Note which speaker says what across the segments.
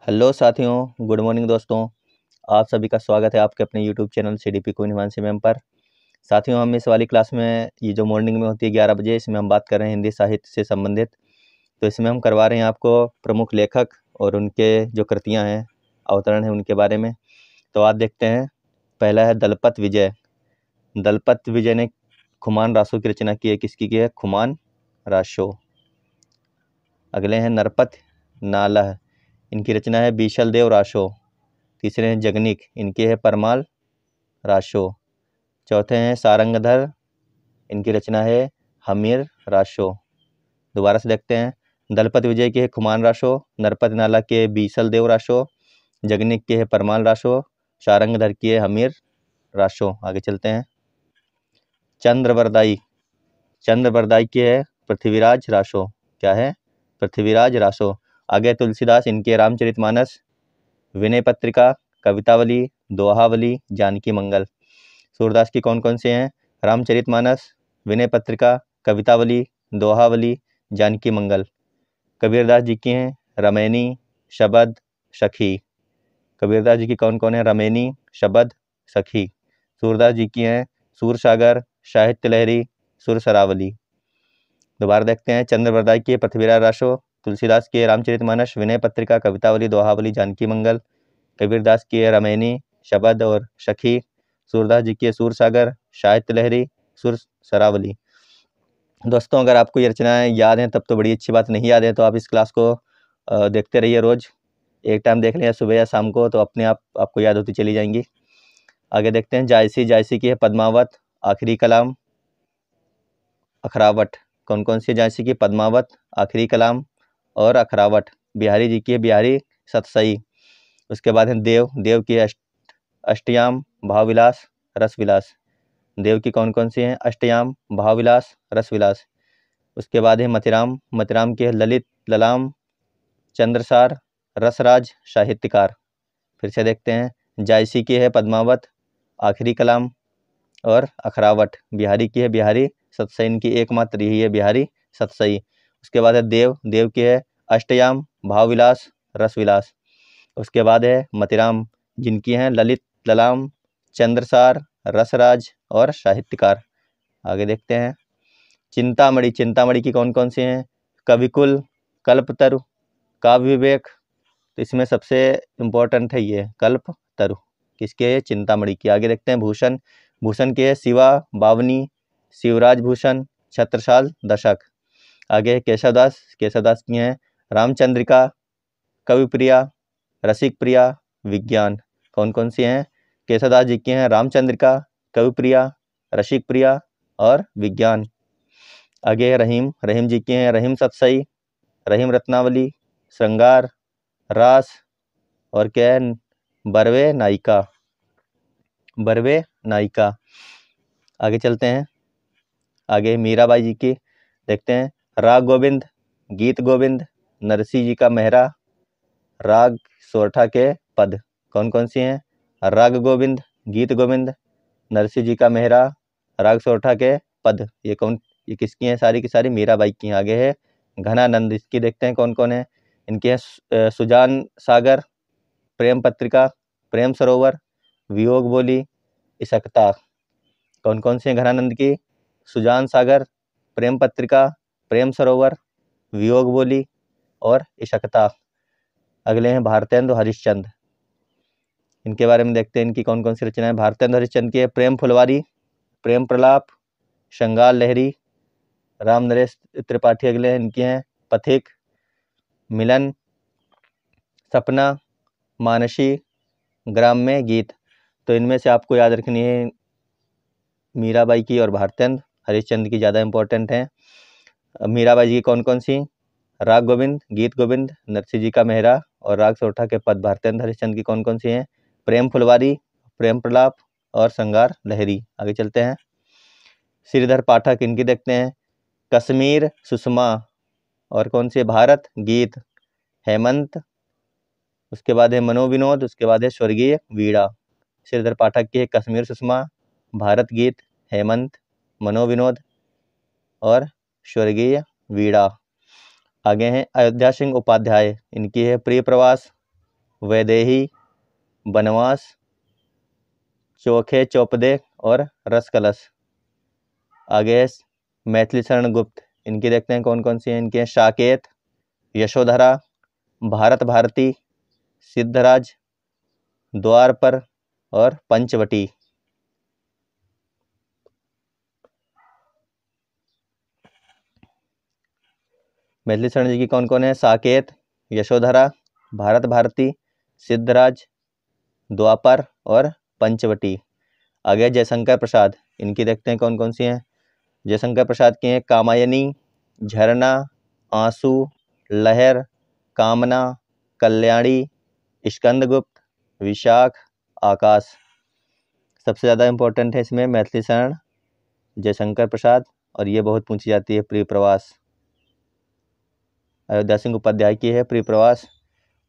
Speaker 1: Hello साथियों, good morning दोस्तों। आप सभी का स्वागत है आपके अपने YouTube channel CDP queen Himanshi ma'am पर। साथियों, हम इस वाली क्लास में ये जो मॉर्निंग में होती है 11 बजे, इसमें हम बात कर रहे हैं हिंदी साहित्य से संबंधित। तो इसमें हम करवा रहे हैं आपको प्रमुख लेखक और उनके जो कृतियाँ हैं, अवतरण है, उनके बारे में। तो आज देखते हैं। पहला है दलपत विजय। दलपत विजय ने खुमान रासो की रचना की है। किसकी की है? खुमान रासो। अगले हैं नरपत नालह। इनकी रचना है बीशल देव रासो। तीसरे हैं जगनिक। इनकी है परमाल रासो। चौथे हैं सारंगधर। इनकी रचना है हमीर रासो। दोबारा से देखते हैं। दलपत विजय की है खुमान रासो, नरपत नाला के बीसल देव रासो, जगनिक की है परमाल रासो, सारंगधर की है हमीर रासो। आगे चलते हैं। चंद्रवरदाई। चंद्रवरदाई की है पृथ्वीराज रासो। क्या है? पृथ्वीराज रासो। आगे तुलसीदास। इनके रामचरितमानस, विनय पत्रिका, कवितावली, दोहावली, जानकी मंगल। सूरदास की कौन कौन से हैं? रामचरितमानस, विनय पत्रिका, कवितावली, दोहावली, जानकी मंगल। कबीरदास जी की हैं रमैनी, शबद, सखी। कबीरदास जी की कौन कौन है? रमैनी, शबद, सखी। सूरदास जी की हैं सूरसागर, साहित्य लहरी, सुरसरावली। दोबारा देखते हैं। चंद्रवरदाई की पृथ्वीराज रासो, तुलसीदास की रामचरितमानस, विनय पत्रिका, कवितावली, दोहावली, जानकी मंगल। कबीरदास की है रमैनी, शबद और सखी। सूरदास जी की है सूरसागर, साहित्य लहरी, सुर सरावली। दोस्तों, अगर आपको ये रचनाएं याद हैं तब तो बड़ी अच्छी बात। नहीं याद है तो आप इस क्लास को देखते रहिए। रोज एक टाइम देख लें, सुबह या शाम को, तो अपने आप आपको याद होती चली जाएंगी। आगे देखते हैं। जायसी। जायसी की है पद्मावत, आखिरी कलाम, अखरावट। कौन कौन सी? जायसी की पद्मावत, आखिरी कलाम और अखरावट। बिहारी जी की है बिहारी सतसई। उसके बाद है देव। देव की है अष्टयाम, भावविलास, रसविलास। देव की कौन कौन सी हैं? अष्टयाम, भावविलास, रसविलास। उसके बाद है मतिराम। मतिराम की है ललित, ललाम, चंद्रसार, रसराज, साहित्यकार। फिर से देखते हैं। जायसी की है पद्मावत, आखिरी कलाम और अखरावट। बिहारी की है बिहारी सतसई। इनकी एकमात्र यही है बिहारी सतसई। उसके बाद है देव। देव की है अष्टयाम, भावविलास, रसविलास। उसके बाद है मतिराम, जिनकी हैं ललित, ललाम, चंद्रसार, रसराज और साहित्यकार। आगे देखते हैं। चिंतामणि। चिंतामणि की कौन कौन सी हैं? कविकुल, कल्पतरु, काव्य विवेक। तो इसमें सबसे इम्पोर्टेंट है ये कल्पतरु। किसके है? चिंतामणि की। आगे देखते हैं। भूषण। भूषण के है शिवा, बावनी, शिवराज भूषण, छत्रसाल, दशक। आगे है केशवदास। केशवदास की हैं रामचंद्रिका, कविप्रिया, रसिक प्रिया, विज्ञान। कौन कौन सी हैं? केशवदास जी की हैं रामचंद्रिका, कविप्रिया, रसिक प्रिया और विज्ञान। आगे है रहीम। रहीम जी की हैं रहीम सतसई, रहीम रत्नावली, श्रृंगार, रास और क्या है? बरवे नायिका। बरवे नायिका। आगे चलते हैं। आगे मीराबाई जी की देखते हैं। राग गोविंद, गीत गोविंद, नरसिंह जी का मेहरा, राग सोरठा के पद। कौन कौन सी हैं? राग गोविंद, गीत गोविंद, नरसिंह जी का मेहरा, राग सोरठा के पद। ये किसकी हैं? सारी की सारी मीराबाई की हैं। आगे है घनानंद। इसकी देखते हैं कौन कौन है। इनके हैं सुजान सागर, प्रेम पत्रिका, प्रेम सरोवर, वियोग बोली, इसकता। कौन कौन सी हैं घनानंद की? सुजान सागर, प्रेम पत्रिका, प्रेम सरोवर, वियोग बोली और इशकता। अगले हैं भारतेंदु हरिश्चंद्र। इनके बारे में देखते हैं। इनकी कौन कौन सी रचनाएं? भारतेंदु हरिश्चंद्र की है प्रेम फुलवारी, प्रेम प्रलाप, श्रृंगार लहरी। राम नरेश त्रिपाठी अगले हैं। इनकी हैं पथिक, मिलन, सपना, मानसी, ग्राम्य गीत। तो इनमें से आपको याद रखनी है मीराबाई की और भारतेंदु हरिश्चंद्र की ज़्यादा इंपॉर्टेंट है। मीराबाई जी की कौन कौन सी? राग गोविंद, गीत गोविंद, नरसिंह जी का मेहरा और राग सोरठा के पद। भारतेंदु हरिश्चंद्र की कौन कौन सी हैं? प्रेम फुलवारी, प्रेम प्रलाप और श्रृंगार लहरी। आगे चलते हैं। श्रीधर पाठक। इनकी देखते हैं कश्मीर, सुषमा और कौन सी? भारत गीत, हेमंत। उसके बाद है मनोविनोद। उसके बाद है स्वर्गीय वीणा। श्रीधर पाठक की है कश्मीर, सुषमा, भारत गीत, हेमंत, मनोविनोद और स्वर्गीय वीणा। आगे हैं अयोध्या सिंह उपाध्याय। इनकी है प्रिय प्रवास, वैदेही, बनवास, चोखे चौपदे और रसकलश। आगे है मैथिली शरण गुप्त, इनकी देखते हैं कौन कौन सी हैं। इनके हैं साकेत, यशोधरा, भारत भारती, सिद्धराज, द्वारपर और पंचवटी। मैथिली शरण जी की कौन कौन है? साकेत, यशोधरा, भारत भारती, सिद्धराज, द्वापर और पंचवटी। आगे जयशंकर प्रसाद, इनकी देखते हैं कौन कौन सी हैं। जयशंकर प्रसाद की हैं कामायनी, झरना, आंसू, लहर, कामना, कल्याणी, स्कंदगुप्त, विशाख, आकाश। सबसे ज़्यादा इम्पोर्टेंट है इसमें मैथिली शरण जयशंकर प्रसाद, और ये बहुत पूछी जाती है। प्रिय प्रवास अयोध्या सिंह उपाध्याय की है प्रिय प्रवास।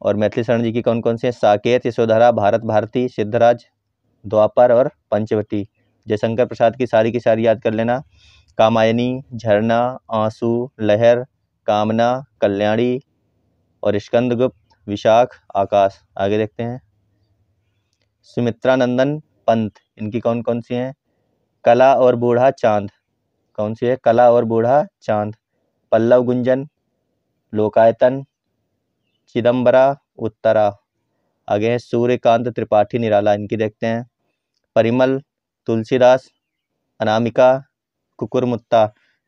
Speaker 1: और मैथिली शरण जी की कौन कौन सी है? साकेत, यशोधरा, भारत भारती, सिद्धराज, द्वापर और पंचवटी। जयशंकर प्रसाद की सारी याद कर लेना। कामायनी, झरना, आंसू, लहर, कामना, कल्याणी और स्कंदगुप्त, विशाख, आकाश। आगे देखते हैं सुमित्रानंदन पंत, इनकी कौन कौन सी हैं? कला और बूढ़ा चांद, कौन सी है? कला और बूढ़ा चांद। पल्लव गुंजन, लोकायतन, चिदम्बरा, उत्तरा। आगे है सूर्यकांत त्रिपाठी निराला, इनकी देखते हैं परिमल, तुलसीदास, अनामिका, कुकुरमुत्ता।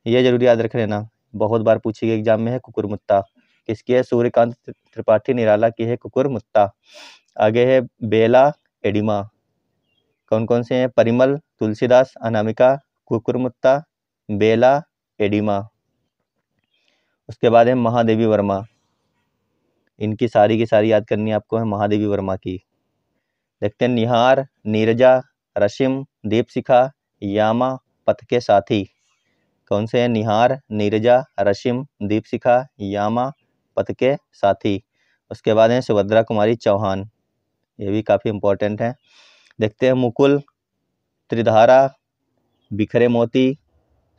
Speaker 1: ये जरूर याद रख लेना, बहुत बार पूछी गई एग्जाम में है कुकुरमुत्ता। किसकी है? सूर्यकांत त्रिपाठी निराला की है कुकुरमुत्ता। आगे है बेला एडिमा, कौन कौन से हैं? परिमल, तुलसीदास, अनामिका, कुकुरमुत्ता, बेला एडिमा। उसके बाद है महादेवी वर्मा, इनकी सारी की सारी याद करनी आपको है महादेवी वर्मा की। देखते हैं निहार, नीरजा, रशिम, दीपशिखा, यामा, पथ के साथी। कौन से हैं? निहार, नीरजा, रशिम, दीपशिखा, यामा, पथ के साथी। उसके बाद हैं सुभद्रा कुमारी चौहान, ये भी काफ़ी इम्पोर्टेंट है। देखते हैं मुकुल, त्रिधारा, बिखरे मोती,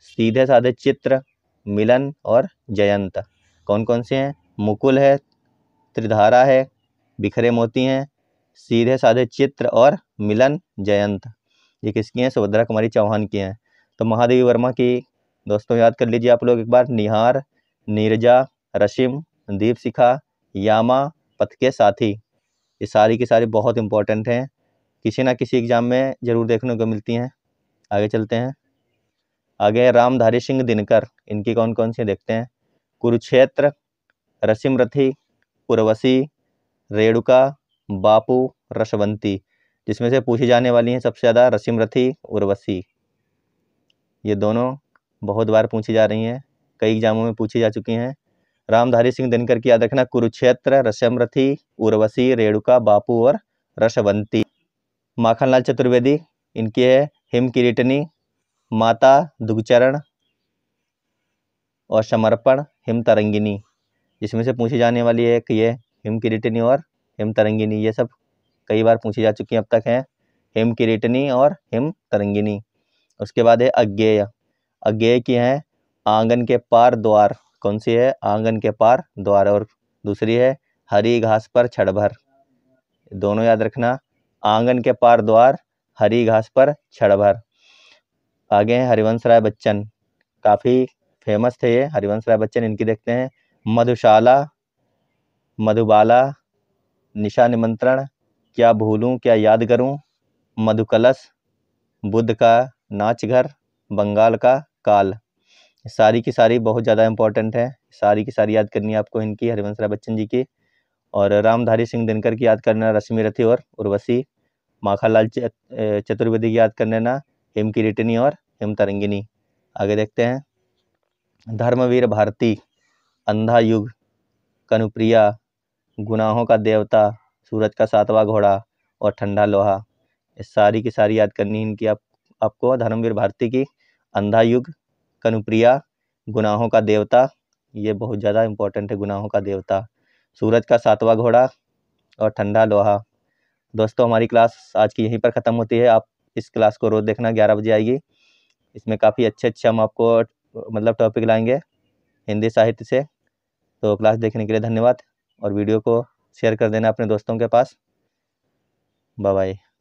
Speaker 1: सीधे साधे चित्र, मिलन और जयंत। कौन कौन से हैं? मुकुल है, त्रिधारा है, बिखरे मोती हैं, सीधे साधे चित्र और मिलन जयंत। ये किसकी हैं? सुभद्रा कुमारी चौहान की हैं। तो महादेवी वर्मा की दोस्तों याद कर लीजिए आप लोग एक बार। निहार, नीरजा, रशिम, दीपशिखा, यामा, पथ के साथी। ये सारी की सारी बहुत इंपॉर्टेंट हैं, किसी ना किसी एग्जाम में जरूर देखने को मिलती हैं। आगे चलते हैं। आगे रामधारी सिंह दिनकर, इनकी कौन कौन सी देखते हैं। कुरुक्षेत्र, रसिमरथी, उर्वशी, रेणुका, बापू, रसवंती। जिसमें से पूछी जाने वाली हैं सबसे ज़्यादा रसिमरथी, उर्वशी। ये दोनों बहुत बार पूछी जा रही हैं, कई एग्जामों में पूछी जा चुकी हैं। रामधारी सिंह दिनकर की याद रखना। कुरुक्षेत्र, रसिमरथी, उर्वशी, रेणुका, बापू और रसवंती। माखनलाल चतुर्वेदी, इनकी है हिम किरीटनी, माता, दुगचरण और समर्पण, हिम तरंगिनी। जिसमें से पूछी जाने वाली है कि ये हिम किरीटनी और हिम तरंगिनी, ये सब कई बार पूछी जा चुकी हैं अब तक हैं, हिम किरीटनी और हिम तरंगिनी। उसके बाद है अज्ञेय, अज्ञेय की है आंगन के पार द्वार। कौन सी है? आंगन के पार द्वार। और दूसरी है हरी घास पर छड़ भर। दोनों याद रखना, आंगन के पार द्वार, हरी घास पर छड़ भर। आगे हैं हरिवंश राय बच्चन, काफ़ी फेमस थे ये हरिवंश राय बच्चन। इनकी देखते हैं मधुशाला, मधुबाला, निशा निमंत्रण, क्या भूलूं क्या याद करूं, मधुकलश, बुद्ध का नाच घर, बंगाल का काल। सारी की सारी बहुत ज़्यादा इंपॉर्टेंट है, सारी की सारी याद करनी है आपको इनकी, हरिवंश राय बच्चन जी की। और रामधारी सिंह दिनकर की याद करना, रश्मिरथी और उर्वशी। माखनलाल चतुर्वेदी की याद कर लेना, हिम किरीटनी और हिम तरंगिनी। आगे देखते हैं धर्मवीर भारती, अंधा युग, कनुप्रिया, गुनाहों का देवता, सूरज का सातवां घोड़ा और ठंडा लोहा। इस सारी की सारी याद करनी इनकी आपको। धर्मवीर भारती की अंधा युग, कनुप्रिया, गुनाहों का देवता, ये बहुत ज़्यादा इंपॉर्टेंट है, गुनाहों का देवता, सूरज का सातवां घोड़ा और ठंडा लोहा। दोस्तों हमारी क्लास आज की यहीं पर ख़त्म होती है। आप इस क्लास को रोज़ देखना, 11 बजे आएगी। इसमें काफ़ी अच्छे हम आपको मतलब टॉपिक लाएंगे हिंदी साहित्य से। तो क्लास देखने के लिए धन्यवाद, और वीडियो को शेयर कर देना अपने दोस्तों के पास। Bye bye.